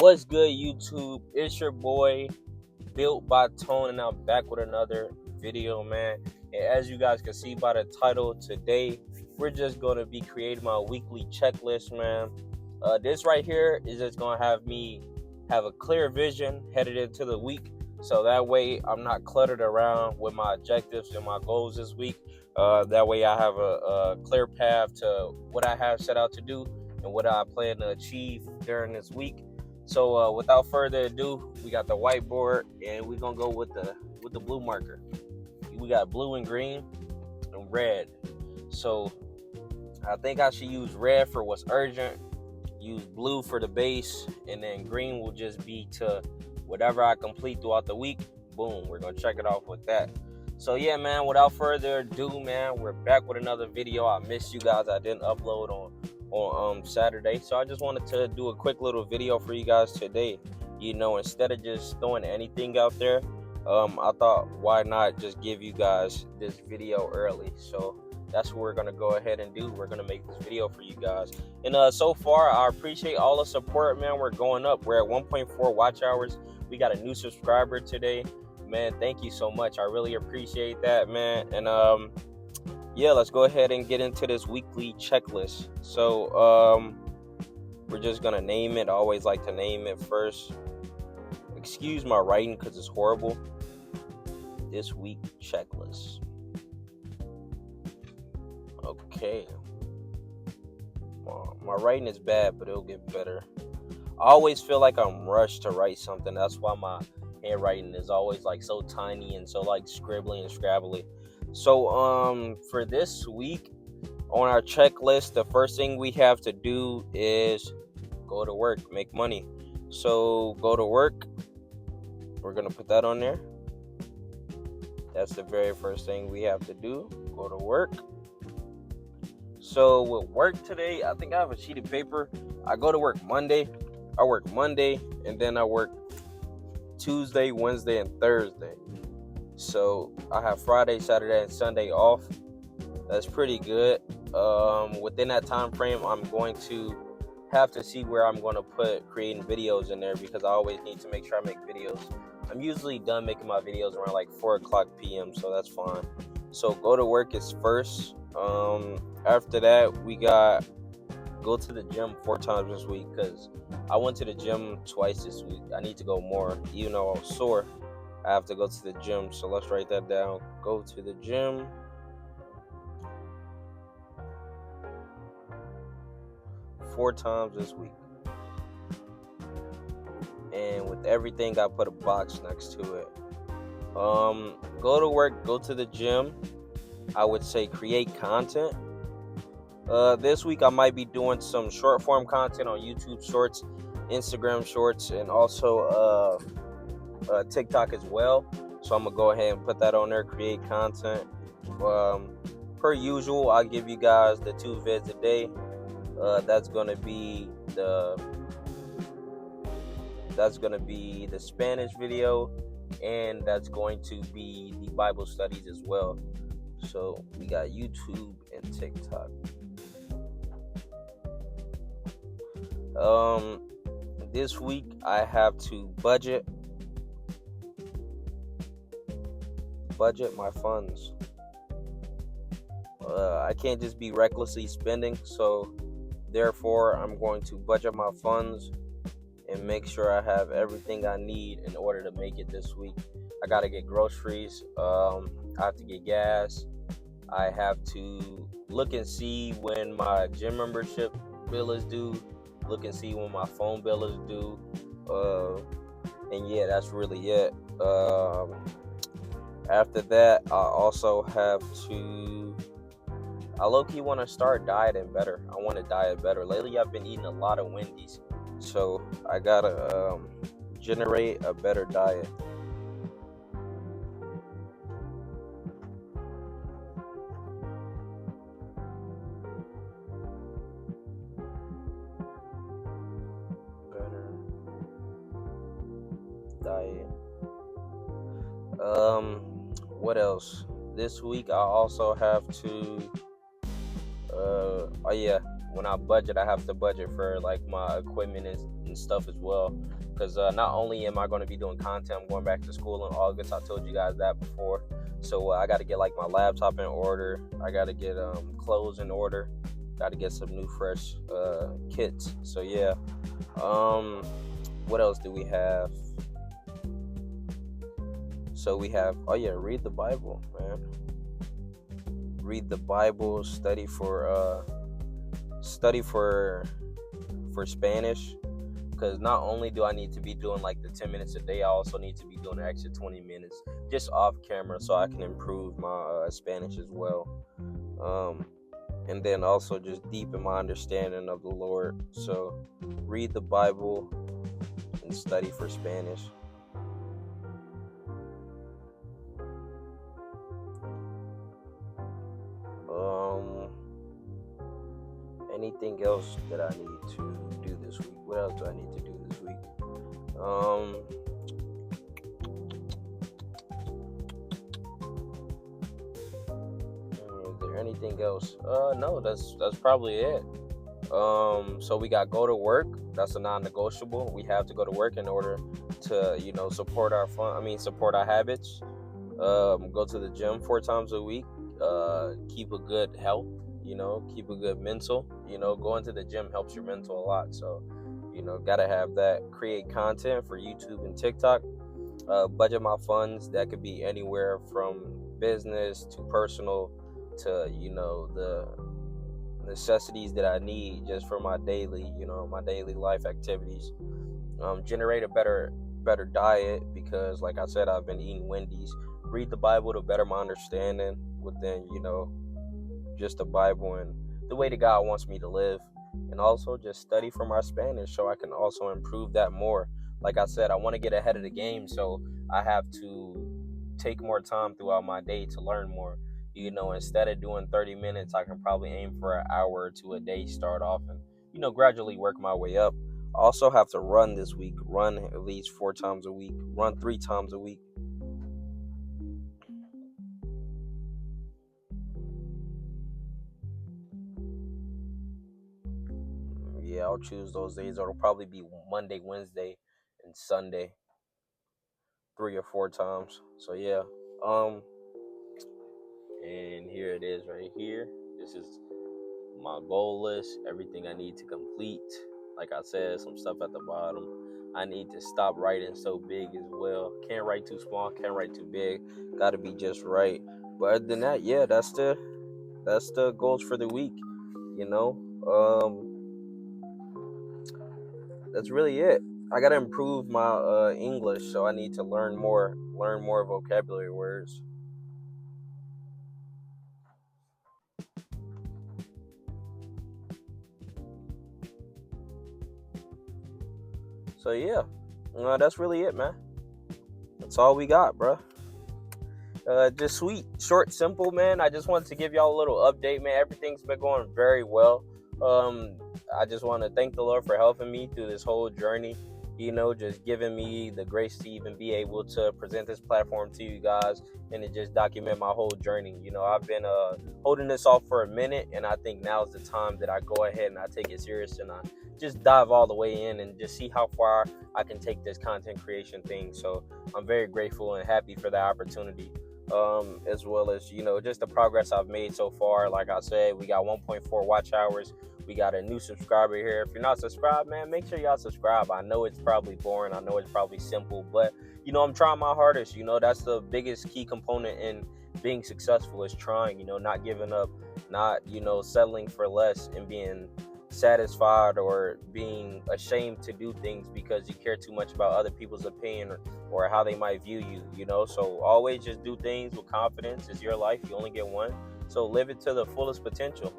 What's good, YouTube? It's your boy, Built by Tone, and I'm back with another video, man. And as you guys can see by the title, today we're just going to be creating my weekly checklist, man. This right here is just going to have me have a clear vision headed into the week. So that way I'm not cluttered around with my objectives and my goals this week. That way I have a clear path to what I have set out to do and what I plan to achieve during this week. So without further ado, we got the whiteboard, and we're gonna go with the blue marker. We got blue and green and red. So I think I should use red for what's urgent, use blue for the base, and then green will just be to whatever I complete throughout the week. Boom, we're gonna check it off with that. So yeah, man, without further ado, man, we're back with another video. I missed you guys. I didn't upload on Saturday, so I just wanted to do a quick little video for you guys today. Instead of just throwing anything out there, I thought, why not just give you guys this video early? So that's what we're gonna go ahead and do. We're gonna make this video for you guys, and so far I appreciate all the support, man. We're going up. We're at 1.4 watch hours. We got a new subscriber today, man. Thank you so much. I really appreciate that, man. And yeah, let's go ahead and get into this weekly checklist. So we're just gonna name it. I always like to name it first. Excuse my writing because it's horrible. This week checklist. Okay. My writing is bad, but it'll get better. I always feel like I'm rushed to write something. That's why my handwriting is always like so tiny and so like scribbly and scrabbly. So for this week on our checklist, the first thing we have to do is go to work, make money. So go to work. We're gonna put that on there. That's the very first thing we have to do. Go to work. So with work today, I think I have a sheet of paper. I go to work Monday. I work Monday, and then I work Tuesday, Wednesday, and Thursday. So I have Friday, Saturday, and Sunday off. That's pretty good. Within that time frame, I'm going to have to see where I'm going to put creating videos in there, because I always need to make sure I make videos. I'm usually done making my videos around like 4 o'clock p.m., so that's fine. So go to work is first. After that, we got go to the gym 4 times this week, because I went to the gym twice this week. I need to go more, even though I was sore. I have to go to the gym, so let's write that down. Go to the gym. 4 times this week. And with everything, I put a box next to it. Go to work, go to the gym. I would say create content. This week I might be doing some short form content on YouTube Shorts, Instagram Shorts, and also TikTok as well. So I'm gonna go ahead and put that on there, create content. Per usual, I'll give you guys the 2 vids a day. That's gonna be the Spanish video, and that's going to be the Bible studies as well. So we got YouTube and TikTok. This week I have to budget my funds. I can't just be recklessly spending, so therefore I'm going to budget my funds and make sure I have everything I need in order to make it this week. I gotta get groceries. I have to get gas. I have to look and see when my gym membership bill is due. Look and see when my phone bill is due. And yeah, that's really it. After that, I also have to... I low-key want to start dieting better. I want to diet better. Lately, I've been eating a lot of Wendy's. So I gotta generate a better diet. Better diet. What else? This week I also have to when I budget, I have to budget for like my equipment and stuff as well. Because not only am I going to be doing content, I'm going back to school in August. I told you guys that before. So I got to get like my laptop in order. I got to get clothes in order. Got to get some new fresh kits. So yeah. What else do we have? So we have, oh yeah, read the Bible, man. Read the Bible. Study for Spanish. Because not only do I need to be doing like the 10 minutes a day, I also need to be doing an extra 20 minutes just off camera so I can improve my Spanish as well. And then also just deepen my understanding of the Lord. So read the Bible and study for Spanish. Anything else that I need to do this week? What else do I need to do this week? Is there anything else? No, that's probably it. So we got go to work. That's a non-negotiable. We have to go to work in order to, support our habits. Go to the gym 4 times a week. Keep a good health. Keep a good mental. Going to the gym helps your mental a lot. So, gotta have that. Create content for YouTube and TikTok. Budget my funds. That could be anywhere from business to personal to, the necessities that I need just for my daily life activities. Generate a better diet because, like I said, I've been eating Wendy's. Read the Bible to better my understanding within, just the Bible and the way that God wants me to live. And also just study for my Spanish so I can also improve that more. Like I said, I want to get ahead of the game, so I have to take more time throughout my day to learn more. Instead of doing 30 minutes, I can probably aim for an hour or two a day, start off and, gradually work my way up. I also have to run this week, run at least 4 times a week, run 3 times a week. Yeah, I'll choose those days. It'll probably be Monday, Wednesday, and Sunday, 3 or 4 times. So yeah, and here it is right here. This is my goal list, everything I need to complete. Like I said, some stuff at the bottom. I need to stop writing so big as well. Can't write too small, can't write too big. Gotta be just right. But other than that, yeah, that's the goals for the week. That's really it. I gotta improve my English, so I need to learn more vocabulary words. So yeah, that's really it, man. That's all we got, bro. Just sweet, short, simple, man. I just wanted to give y'all a little update, man. Everything's been going very well. I just want to thank the Lord for helping me through this whole journey. Just giving me the grace to even be able to present this platform to you guys and to just document my whole journey. I've been holding this off for a minute, and I think now is the time that I go ahead and I take it serious and I just dive all the way in and just see how far I can take this content creation thing. So I'm very grateful and happy for that opportunity. As well as, just the progress I've made so far. Like I said, we got 1.4 watch hours. We got a new subscriber here. If you're not subscribed, man, make sure y'all subscribe. I know it's probably boring. I know it's probably simple, but, I'm trying my hardest. That's the biggest key component in being successful is trying, not giving up, not, settling for less and being satisfied or being ashamed to do things because you care too much about other people's opinion or how they might view you, so always just do things with confidence. It's your life, you only get one, so live it to the fullest potential.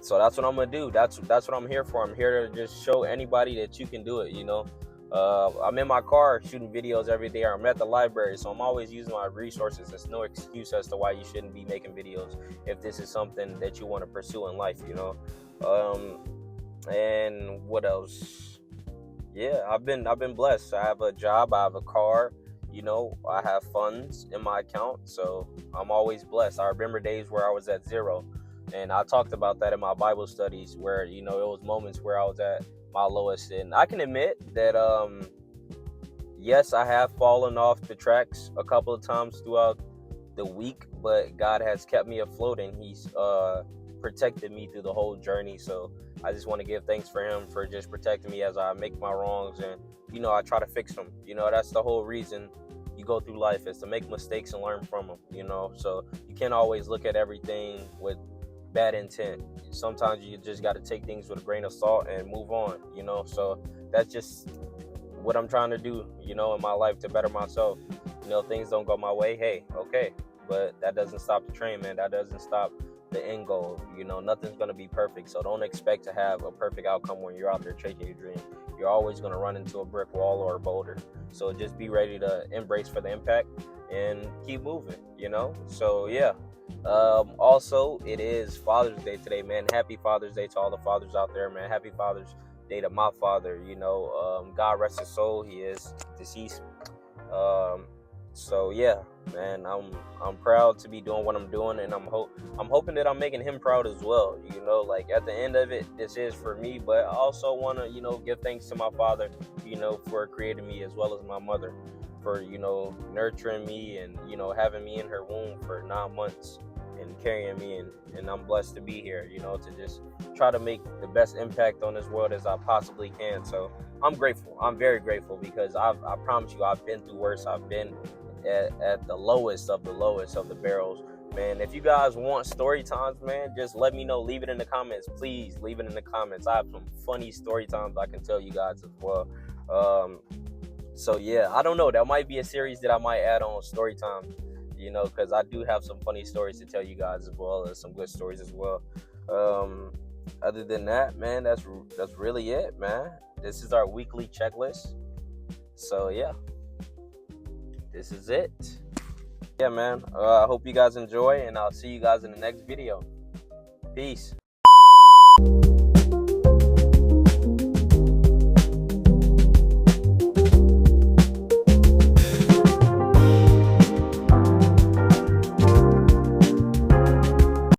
So that's what I'm gonna do. That's what I'm here for. I'm here to just show anybody that you can do it. I'm in my car shooting videos every day. I'm at the library, so I'm always using my resources. There's no excuse as to why you shouldn't be making videos if this is something that you want to pursue in life. And what else? Yeah, I've been blessed. I have a job. I have a car. I have funds in my account, so I'm always blessed. I remember days where I was at zero. And I talked about that in my Bible studies, where it was moments where I was at my lowest. And I can admit that yes, I have fallen off the tracks a couple of times throughout the week, but God has kept me afloat, and He's protected me through the whole journey. So I just want to give thanks for Him for just protecting me as I make my wrongs, and I try to fix them. That's the whole reason you go through life, is to make mistakes and learn from them. So you can't always look at everything with bad intent. Sometimes you just got to take things with a grain of salt and move on. So that's just what I'm trying to do, in my life to better myself. Things don't go my way. Hey, okay. But that doesn't stop the train, man. That doesn't stop the end goal. Nothing's going to be perfect. So don't expect to have a perfect outcome when you're out there chasing your dream. You're always going to run into a brick wall or a boulder. So just be ready to embrace for the impact and keep moving, So, yeah. Also, it is Father's Day today, man. Happy Father's Day to all the fathers out there, man. Happy Father's Day to my father. God rest his soul. He is deceased. So yeah, man, I'm proud to be doing what I'm doing, and I'm hoping that I'm making him proud as well. Like at the end of it, this is for me, but I also want to give thanks to my father, for creating me, as well as my mother for nurturing me and having me in her womb for 9 months and carrying me, and I'm blessed to be here, to just try to make the best impact on this world as I possibly can. So I'm grateful. I'm very grateful, because I promise you, I've been through worse. I've been at the lowest of the barrels, man. If you guys want story times, man, just let me know. Leave it in the comments, please. Leave it in the comments. I have some funny story times I can tell you guys as well. So yeah, I don't know. That might be a series that I might add on, story time. Because I do have some funny stories to tell you guys, as well as some good stories as well. Other than that, man, that's really it, man. This is our weekly checklist. So yeah, this is it. Yeah, man. I hope you guys enjoy, and I'll see you guys in the next video. Peace.